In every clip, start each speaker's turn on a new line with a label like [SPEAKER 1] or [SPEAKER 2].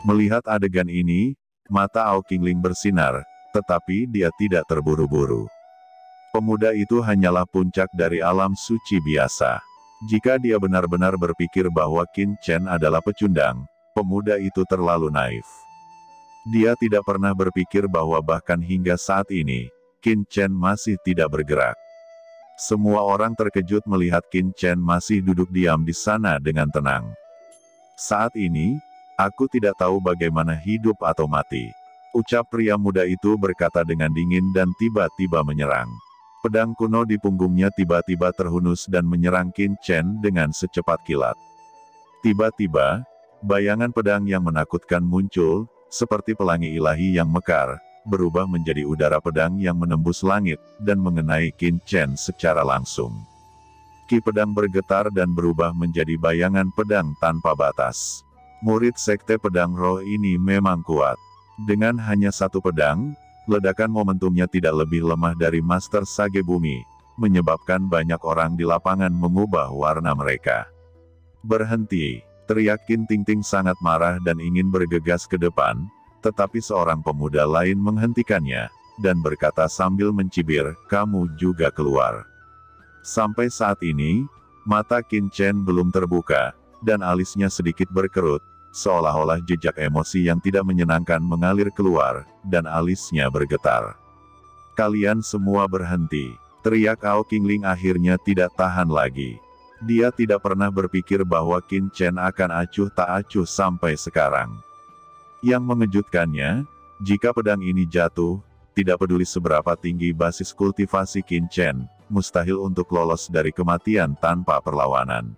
[SPEAKER 1] Melihat adegan ini, mata Ao Qingling bersinar, tetapi dia tidak terburu-buru. Pemuda itu hanyalah puncak dari alam suci biasa. Jika dia benar-benar berpikir bahwa Qin Chen adalah pecundang, pemuda itu terlalu naif. Dia tidak pernah berpikir bahwa bahkan hingga saat ini, Qin Chen masih tidak bergerak. Semua orang terkejut melihat Qin Chen masih duduk diam di sana dengan tenang. Saat ini, aku tidak tahu bagaimana hidup atau mati, ucap pria muda itu berkata dengan dingin dan tiba-tiba menyerang. Pedang kuno di punggungnya tiba-tiba terhunus dan menyerang Qin Chen dengan secepat kilat. Tiba-tiba, bayangan pedang yang menakutkan muncul, seperti pelangi ilahi yang mekar, berubah menjadi udara pedang yang menembus langit, dan mengenai Qin Chen secara langsung. Ki pedang bergetar dan berubah menjadi bayangan pedang tanpa batas. Murid sekte pedang roh ini memang kuat. Dengan hanya satu pedang, ledakan momentumnya tidak lebih lemah dari Master Sage Bumi, menyebabkan banyak orang di lapangan mengubah warna mereka. Berhenti, teriak Qin Tingting sangat marah dan ingin bergegas ke depan, tetapi seorang pemuda lain menghentikannya, dan berkata sambil mencibir, "Kamu juga keluar." Sampai saat ini, mata Qin Chen belum terbuka, dan alisnya sedikit berkerut, seolah-olah jejak emosi yang tidak menyenangkan mengalir keluar, dan alisnya bergetar. "Kalian semua berhenti!" teriak Ao Qingling akhirnya tidak tahan lagi. Dia tidak pernah berpikir bahwa Qin Chen akan acuh tak acuh sampai sekarang. Yang mengejutkannya, jika pedang ini jatuh, tidak peduli seberapa tinggi basis kultivasi Qin Chen, mustahil untuk lolos dari kematian tanpa perlawanan.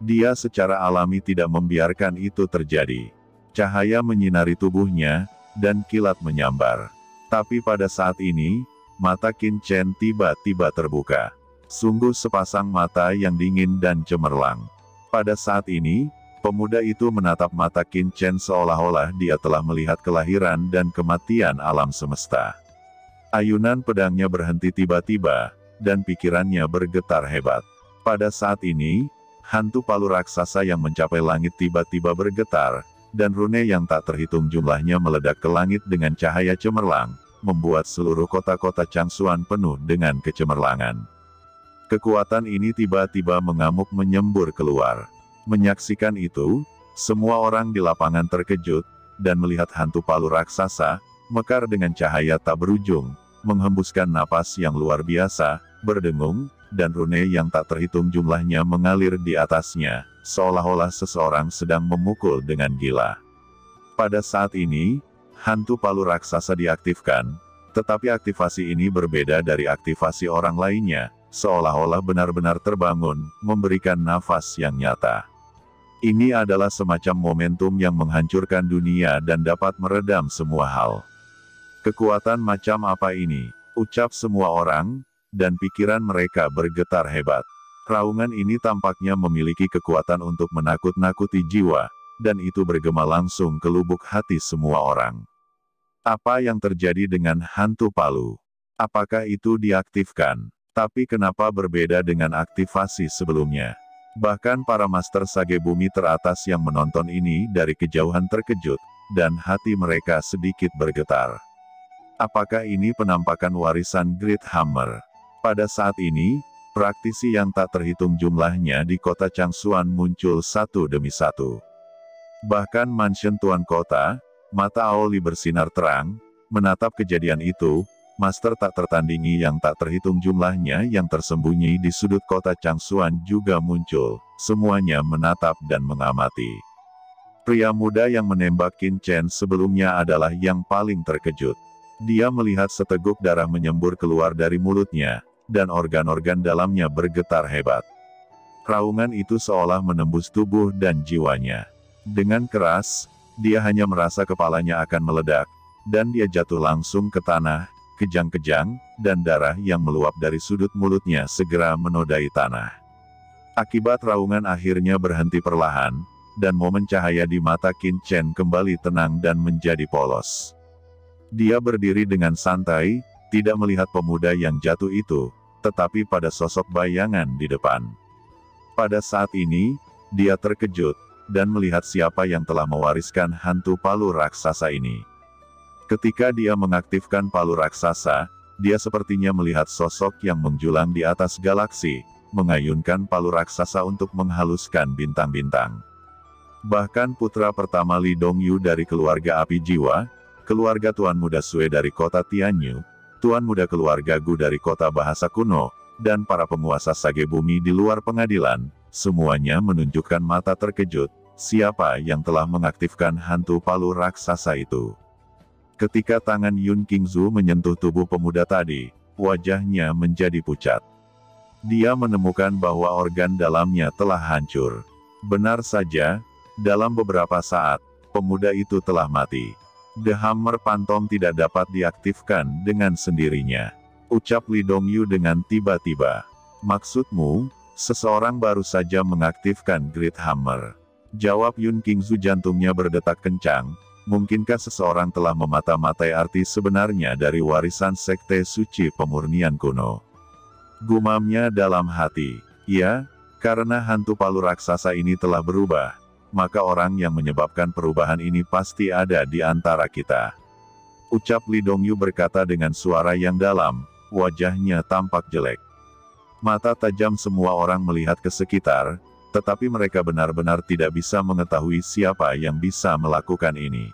[SPEAKER 1] Dia secara alami tidak membiarkan itu terjadi. Cahaya menyinari tubuhnya, dan kilat menyambar. Tapi pada saat ini, mata Qin Chen tiba-tiba terbuka. Sungguh sepasang mata yang dingin dan cemerlang. Pada saat ini, pemuda itu menatap mata Qin Chen seolah-olah dia telah melihat kelahiran dan kematian alam semesta. Ayunan pedangnya berhenti tiba-tiba, dan pikirannya bergetar hebat. Pada saat ini, hantu palu raksasa yang mencapai langit tiba-tiba bergetar, dan rune yang tak terhitung jumlahnya meledak ke langit dengan cahaya cemerlang, membuat seluruh kota-kota Changsuan penuh dengan kecemerlangan. Kekuatan ini tiba-tiba mengamuk menyembur keluar. Menyaksikan itu, semua orang di lapangan terkejut, dan melihat hantu palu raksasa, mekar dengan cahaya tak berujung, menghembuskan napas yang luar biasa, berdengung, dan rune yang tak terhitung jumlahnya mengalir di atasnya, seolah-olah seseorang sedang memukul dengan gila. Pada saat ini, hantu palu raksasa diaktifkan, tetapi aktivasi ini berbeda dari aktivasi orang lainnya, seolah-olah benar-benar terbangun, memberikan nafas yang nyata. Ini adalah semacam momentum yang menghancurkan dunia dan dapat meredam semua hal. Kekuatan macam apa ini? Ucap semua orang, dan pikiran mereka bergetar hebat. Raungan ini tampaknya memiliki kekuatan untuk menakut-nakuti jiwa, dan itu bergema langsung ke lubuk hati semua orang. Apa yang terjadi dengan hantu palu? Apakah itu diaktifkan? Tapi kenapa berbeda dengan aktivasi sebelumnya? Bahkan para Master Sage Bumi teratas yang menonton ini dari kejauhan terkejut, dan hati mereka sedikit bergetar. Apakah ini penampakan warisan Great Hammer? Pada saat ini, praktisi yang tak terhitung jumlahnya di kota Changsuan muncul satu demi satu. Bahkan mansion tuan kota, mata Aoli bersinar terang, menatap kejadian itu. Master tak tertandingi yang tak terhitung jumlahnya yang tersembunyi di sudut kota Changsuan juga muncul, semuanya menatap dan mengamati. Pria muda yang menembak Qin Chen sebelumnya adalah yang paling terkejut. Dia melihat seteguk darah menyembur keluar dari mulutnya, dan organ-organ dalamnya bergetar hebat. Raungan itu seolah menembus tubuh dan jiwanya. Dengan keras, dia hanya merasa kepalanya akan meledak, dan dia jatuh langsung ke tanah. Kejang-kejang, dan darah yang meluap dari sudut mulutnya segera menodai tanah. Akibat raungan akhirnya berhenti perlahan, dan momen cahaya di mata Qin Chen kembali tenang dan menjadi polos. Dia berdiri dengan santai, tidak melihat pemuda yang jatuh itu, tetapi pada sosok bayangan di depan. Pada saat ini, dia terkejut, dan melihat siapa yang telah mewariskan hantu palu raksasa ini. Ketika dia mengaktifkan palu raksasa, dia sepertinya melihat sosok yang menjulang di atas galaksi, mengayunkan palu raksasa untuk menghaluskan bintang-bintang. Bahkan putra pertama Li Dongyu dari keluarga api jiwa, keluarga Tuan Muda Sue dari kota Tianyu, Tuan Muda keluarga Gu dari kota bahasa kuno, dan para penguasa Sage Bumi di luar pengadilan, semuanya menunjukkan mata terkejut, siapa yang telah mengaktifkan hantu palu raksasa itu. Ketika tangan Yun Qingzu menyentuh tubuh pemuda tadi, wajahnya menjadi pucat. Dia menemukan bahwa organ dalamnya telah hancur. Benar saja, dalam beberapa saat, pemuda itu telah mati. The Hammer Phantom tidak dapat diaktifkan dengan sendirinya. Ucap Li Dongyu dengan tiba-tiba. Maksudmu, seseorang baru saja mengaktifkan Great Hammer. Jawab Yun Qingzu, jantungnya berdetak kencang. Mungkinkah seseorang telah memata-matai arti sebenarnya dari warisan Sekte Suci Pemurnian kuno? Gumamnya dalam hati. Ya, karena hantu palu raksasa ini telah berubah, maka orang yang menyebabkan perubahan ini pasti ada di antara kita. Ucap Li Dongyu berkata dengan suara yang dalam, wajahnya tampak jelek. Mata tajam semua orang melihat ke sekitar, tetapi mereka benar-benar tidak bisa mengetahui siapa yang bisa melakukan ini.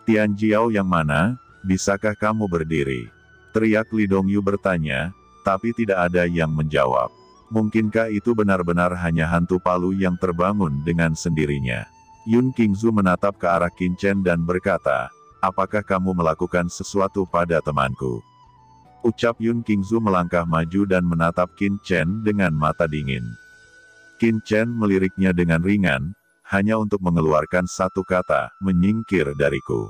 [SPEAKER 1] Tian Jiao yang mana, bisakah kamu berdiri? Teriak Li Dongyu bertanya, tapi tidak ada yang menjawab. Mungkinkah itu benar-benar hanya hantu palu yang terbangun dengan sendirinya? Yun Qingzu menatap ke arah Qin Chen dan berkata, apakah kamu melakukan sesuatu pada temanku? Ucap Yun Qingzu melangkah maju dan menatap Qin Chen dengan mata dingin. Qin Chen meliriknya dengan ringan, hanya untuk mengeluarkan satu kata, menyingkir dariku.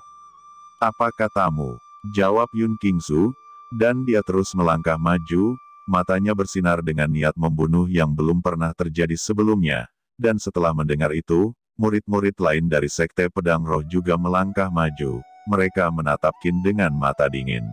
[SPEAKER 1] Apa katamu? Jawab Yun Qingzu, dan dia terus melangkah maju, matanya bersinar dengan niat membunuh yang belum pernah terjadi sebelumnya, dan setelah mendengar itu, murid-murid lain dari Sekte Pedang Roh juga melangkah maju, mereka menatap Qin dengan mata dingin.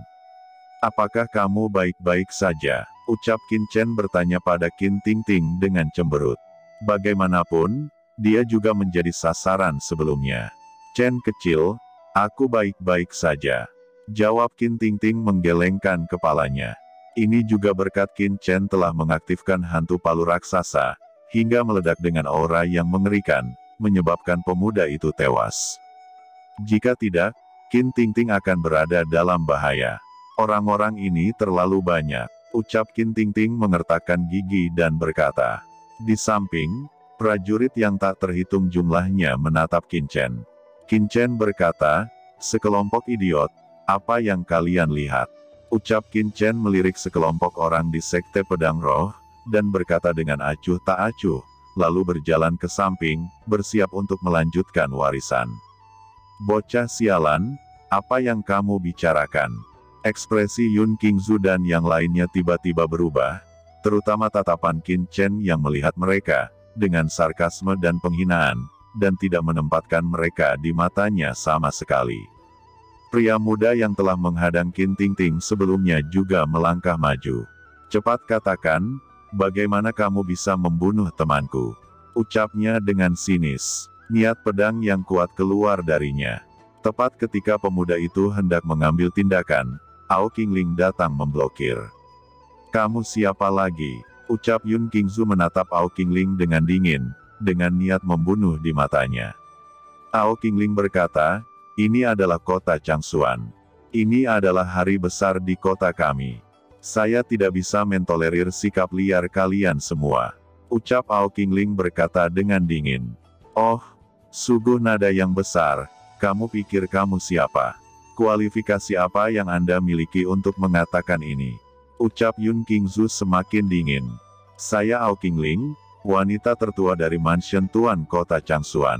[SPEAKER 1] Apakah kamu baik-baik saja? Ucap Qin Chen bertanya pada Qin Tingting dengan cemberut. Bagaimanapun, dia juga menjadi sasaran sebelumnya. Chen kecil, aku baik-baik saja. Jawab Qin Tingting menggelengkan kepalanya. Ini juga berkat Qin Chen telah mengaktifkan hantu palu raksasa, hingga meledak dengan aura yang mengerikan, menyebabkan pemuda itu tewas. Jika tidak, Qin Tingting akan berada dalam bahaya. Orang-orang ini terlalu banyak, ucap Qin Tingting mengertakkan gigi dan berkata. Di samping, prajurit yang tak terhitung jumlahnya menatap Qin Chen. Qin Chen berkata, sekelompok idiot, apa yang kalian lihat? Ucap Qin Chen melirik sekelompok orang di Sekte Pedang Roh, dan berkata dengan acuh tak acuh, lalu berjalan ke samping, bersiap untuk melanjutkan warisan. Bocah sialan, apa yang kamu bicarakan? Ekspresi Yun Qingzu dan yang lainnya tiba-tiba berubah, terutama tatapan Qin Chen yang melihat mereka, dengan sarkasme dan penghinaan, dan tidak menempatkan mereka di matanya sama sekali. Pria muda yang telah menghadang Qin Tingting sebelumnya juga melangkah maju. Cepat katakan, bagaimana kamu bisa membunuh temanku? Ucapnya dengan sinis, niat pedang yang kuat keluar darinya. Tepat ketika pemuda itu hendak mengambil tindakan, Ao Qingling datang memblokir. Kamu siapa lagi? Ucap Yun Qingzu menatap Ao Qingling dengan dingin, dengan niat membunuh di matanya. Ao Qingling berkata, ini adalah kota Changsuan. Ini adalah hari besar di kota kami. Saya tidak bisa mentolerir sikap liar kalian semua. Ucap Ao Qingling berkata dengan dingin. Oh, sungguh nada yang besar, kamu pikir kamu siapa? Kualifikasi apa yang Anda miliki untuk mengatakan ini? Ucap Yun Qingzu semakin dingin. Saya Ao Qingling, wanita tertua dari mansion Tuan Kota Changsuan.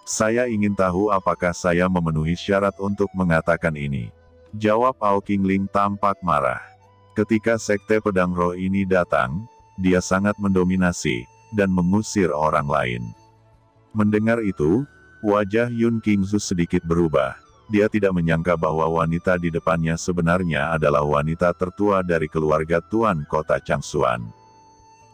[SPEAKER 1] Saya ingin tahu apakah saya memenuhi syarat untuk mengatakan ini. Jawab Ao Qingling tampak marah. Ketika Sekte Pedang Roh ini datang, dia sangat mendominasi, dan mengusir orang lain. Mendengar itu, wajah Yun Qingzu sedikit berubah. Dia tidak menyangka bahwa wanita di depannya sebenarnya adalah wanita tertua dari keluarga Tuan Kota Changsuan.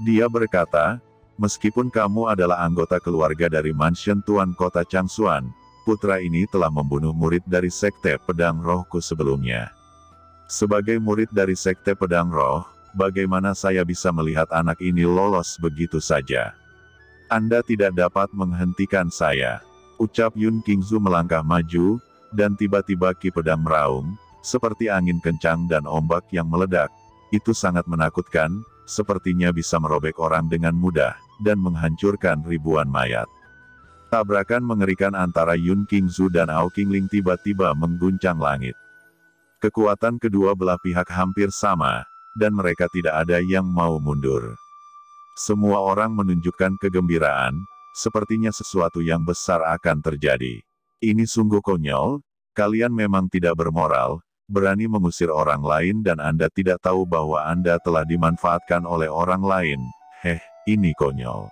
[SPEAKER 1] Dia berkata, Meskipun kamu adalah anggota keluarga dari mansion Tuan Kota Changsuan, putra ini telah membunuh murid dari Sekte Pedang Rohku sebelumnya. Sebagai murid dari Sekte Pedang Roh, bagaimana saya bisa melihat anak ini lolos begitu saja? Anda tidak dapat menghentikan saya. Ucap Yun Qingzu melangkah maju, dan tiba-tiba Ki Pedang meraung, seperti angin kencang dan ombak yang meledak. Itu sangat menakutkan, sepertinya bisa merobek orang dengan mudah, dan menghancurkan ribuan mayat. Tabrakan mengerikan antara Yun Qingzu dan Ao Qingling tiba-tiba mengguncang langit. Kekuatan kedua belah pihak hampir sama, dan mereka tidak ada yang mau mundur. Semua orang menunjukkan kegembiraan, sepertinya sesuatu yang besar akan terjadi. Ini sungguh konyol, kalian memang tidak bermoral, berani mengusir orang lain dan Anda tidak tahu bahwa Anda telah dimanfaatkan oleh orang lain. Ini konyol.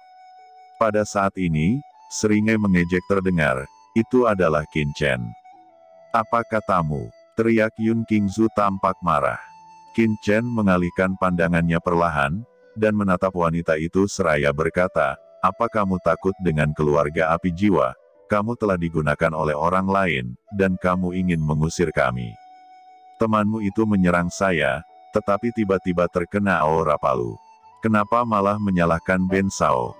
[SPEAKER 1] Pada saat ini, seringai mengejek terdengar, itu adalah Qin Chen. Apa katamu? Teriak Yun Qingzu tampak marah. Qin Chen mengalihkan pandangannya perlahan, dan menatap wanita itu seraya berkata, apa kamu takut dengan keluarga api jiwa? Kamu telah digunakan oleh orang lain, dan kamu ingin mengusir kami. Temanmu itu menyerang saya, tetapi tiba-tiba terkena aura palu. Kenapa malah menyalahkan Ben Sao?